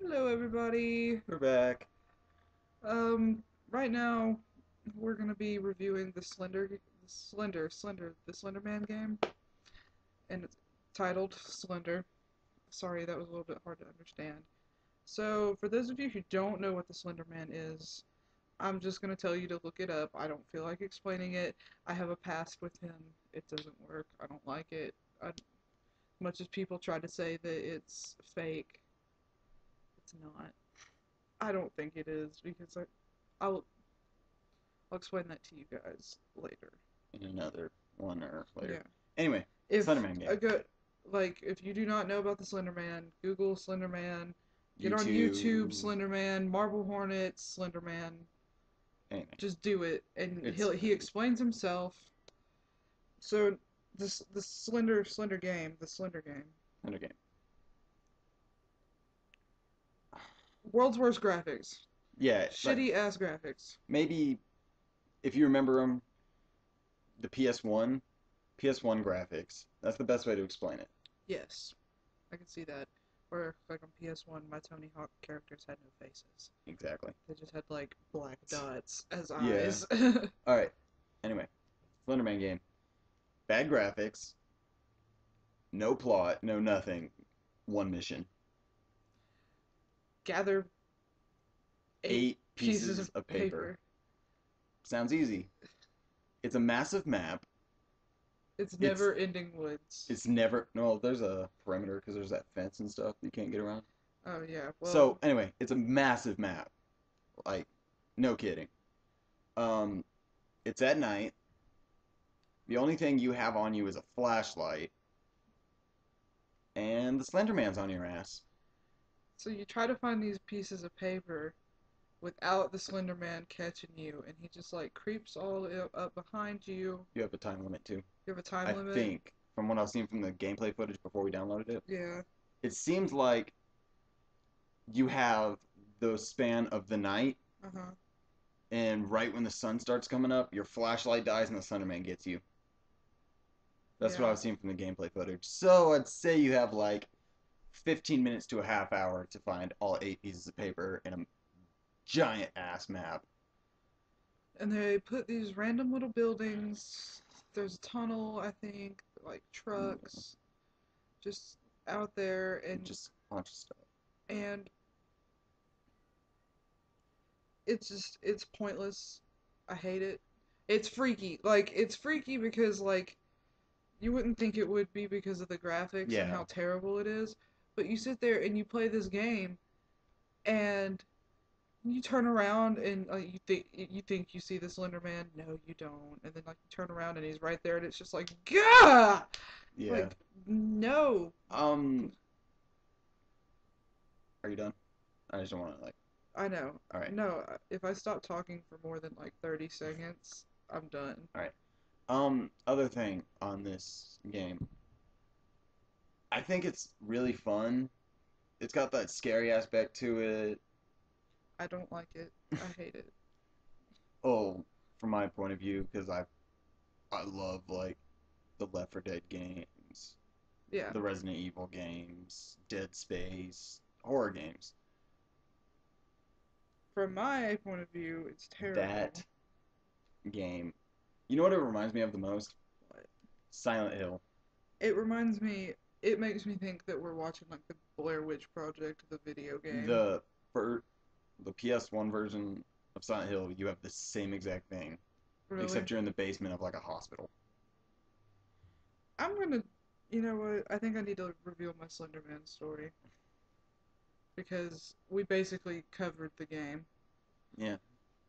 Hello, everybody. We're back. Um, right now we're gonna be reviewing the Slenderman game, and it's titled Slender. Sorry, that was a little bit hard to understand. So, for those of you who don't know what the Slenderman is, I'm just gonna tell you to look it up. I don't feel like explaining it. I have a past with him. It doesn't work. I don't like it. Much as people try to say that it's fake, it's not. I don't think it is because I'll I'll explain that to you guys later. In another one or later. Yeah. Anyway, If Slenderman a game. good if you do not know about the Slender Man, Google Slender Man, get on YouTube YouTube. Slender Man, Marble Hornets, Slender Man. Anyway, Just do it, and it's he explains himself. So the Slender game, Slender game. world's worst graphics, Yeah, like shitty ass graphics. maybe if you remember them, the PS1 graphics. That's the best way to explain it. Yes, I can see that. Where like on PS1, my Tony Hawk characters had no faces. Exactly. They just had like black dots as Yeah. eyes. All right. Anyway, Slenderman game. Bad graphics. No plot. No nothing. One mission. Gather eight 8 pieces pieces of of paper. paper. Sounds easy. It's a massive map. It's It's never ending woods. It's never no. There's a perimeter because there's that fence and stuff you can't get around. Oh yeah, well, So anyway, it's a massive map. Like, no kidding. Um, it's at night. The only thing you have on you is a flashlight, and the Slender Man's on your ass. so you try to find these pieces of paper without the Slender Man catching you, and he just like creeps all up behind you. You have a time limit too. You have a time I limit. think from what I've seen from the gameplay footage before we downloaded it, Yeah. it seems like you have the span of the night, Uh huh. and right when the sun starts coming up, your flashlight dies and the Slender Man gets you. That's what Yeah. I've seen from the gameplay footage. So I'd say you have like 15 minutes to a half hour to find all 8 pieces of paper in a giant ass map. And they put these random little buildings. There's a tunnel, I think, like trucks, just out there, Just a bunch of stuff. and it's pointless. I hate it. It's freaky. Like it's freaky because like you wouldn't think it would be because of the graphics and Yeah. how terrible it is, but you sit there and you play this game and you turn around and you think you see the Slender Man. No, you don't. And then like you turn around and he's right there and it's just like gah! Yeah. Like no. Um, are you done? I just don't want to like. I know. All right. No, if I stop talking for more than like 30 seconds, I'm done. All right. Other thing on this game, I think it's really fun. It's got that scary aspect to it. I don't like it. I hate it. Oh, from my point of view, because I love like the Left 4 Dead games, Yeah. the Resident Evil games, Dead Space, horror games. From my point of view, it's terrible. That game, you know what it reminds me of the most? But Silent Hill. it reminds me. It makes me think that we're watching like the Blair Witch Project, the video game. The for the PS1 version of Silent Hill, you have the same exact thing, Really. except you're in the basement of like a hospital. I'm gonna. You know what? I think I need to reveal my Slenderman story because we basically covered the game. Yeah,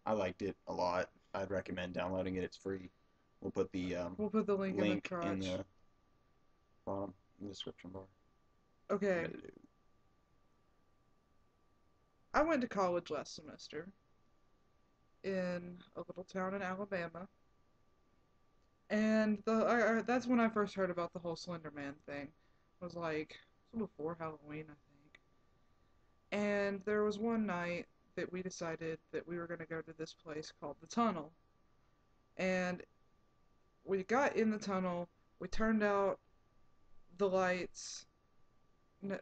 I liked it a lot. I'd recommend downloading it. It's free. We'll put the We'll put the link in the link in crotch. the bottom in the description bar. Okay. I went to college last semester in a little town in Alabama, and that's when I first heard about the whole Slender Man thing. It was like before Halloween, I think. And there was one night that we decided that we were going to go to this place called the Tunnel. And we got in the tunnel, we turned out the lights. No,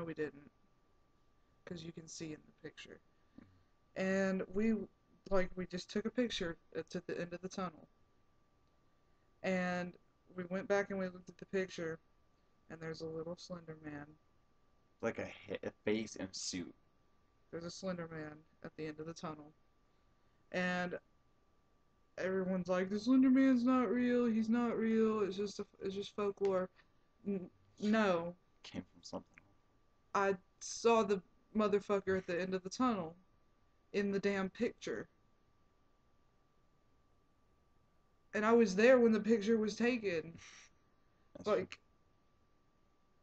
we didn't, because you can see in the picture. And we just took a picture to the end of the tunnel. And we went back and we looked at the picture, and there's a little Slender Man. Like a face in a suit. There's a Slender Man at the end of the tunnel. And everyone's like, the Slender Man's not real. He's not real. It's just folklore. No, Came from something. I saw the motherfucker at the end of the tunnel in the damn picture. And I was there when the picture was taken. That's true. Like,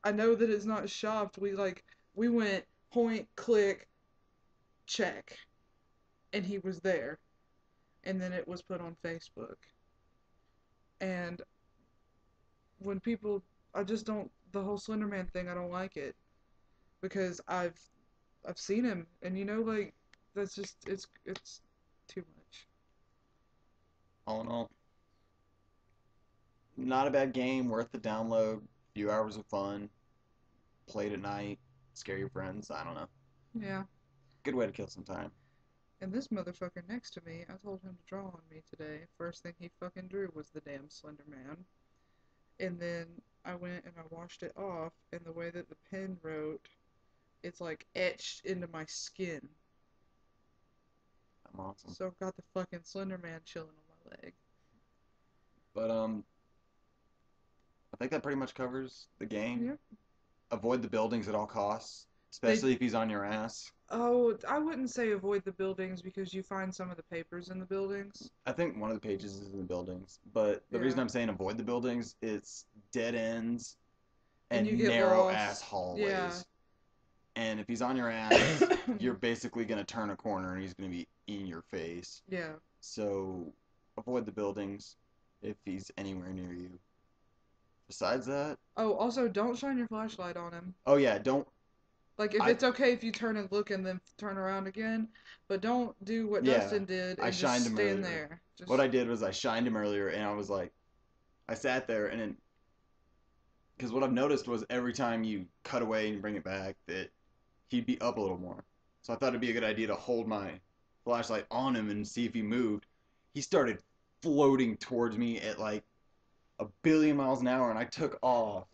I know that it's not shopped. We went point, click, check. And he was there. And then it was put on Facebook. And when people, I just don't, the whole Slenderman thing, I don't like it. Because I've seen him. And like, that's just, it's too much. All in all, not a bad game, worth the download. Few hours of fun. Played at night, scare your friends. I don't know. Yeah. Good way to kill some time. And this motherfucker next to me, I told him to draw on me today. First thing he fucking drew was the damn Slender Man. And then I went and I washed it off, and the way that the pen wrote, it's like etched into my skin. I'm awesome. So I've got the fucking Slender Man chilling on my leg. But I think that pretty much covers the game. Yep. Avoid the buildings at all costs, They, especially if he's on your ass. oh, I wouldn't say avoid the buildings because you find some of the papers in the buildings. I think one of the pages is in the buildings, but the reason Yeah. I'm saying avoid the buildings is dead ends And and you get narrow ass lost. Yeah. hallways. And if he's on your ass, you're basically gonna turn a corner and he's gonna be in your face. Yeah. So avoid the buildings if he's anywhere near you. Besides that, Oh, also, don't shine your flashlight on him. oh yeah, don't. Like, if I it's okay if you turn and look and then turn around again, but don't do what Yeah, Dustin did I and just shined him stand earlier. there. What Just, I did was I shined him earlier, and I was like, I sat there, and then because what I've noticed was every time you cut away and bring it back, that he'd be up a little more. So I thought it'd be a good idea to hold my flashlight on him and see if he moved. He started floating towards me at like 1 billion miles an hour, and I took off.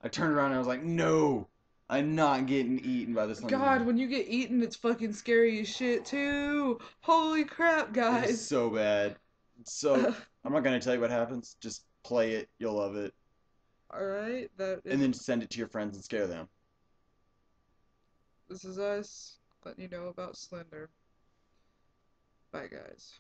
I turned around and I was like, no, I'm not getting eaten by this God, Slenderman. when you get eaten, it's fucking scary as shit, too. Holy crap, It is guys. so bad. So I'm not gonna tell you what happens. Just play it. You'll love it. Alright, that And is, then send it to your friends and scare them. this is us letting you know about Slender. Bye, guys.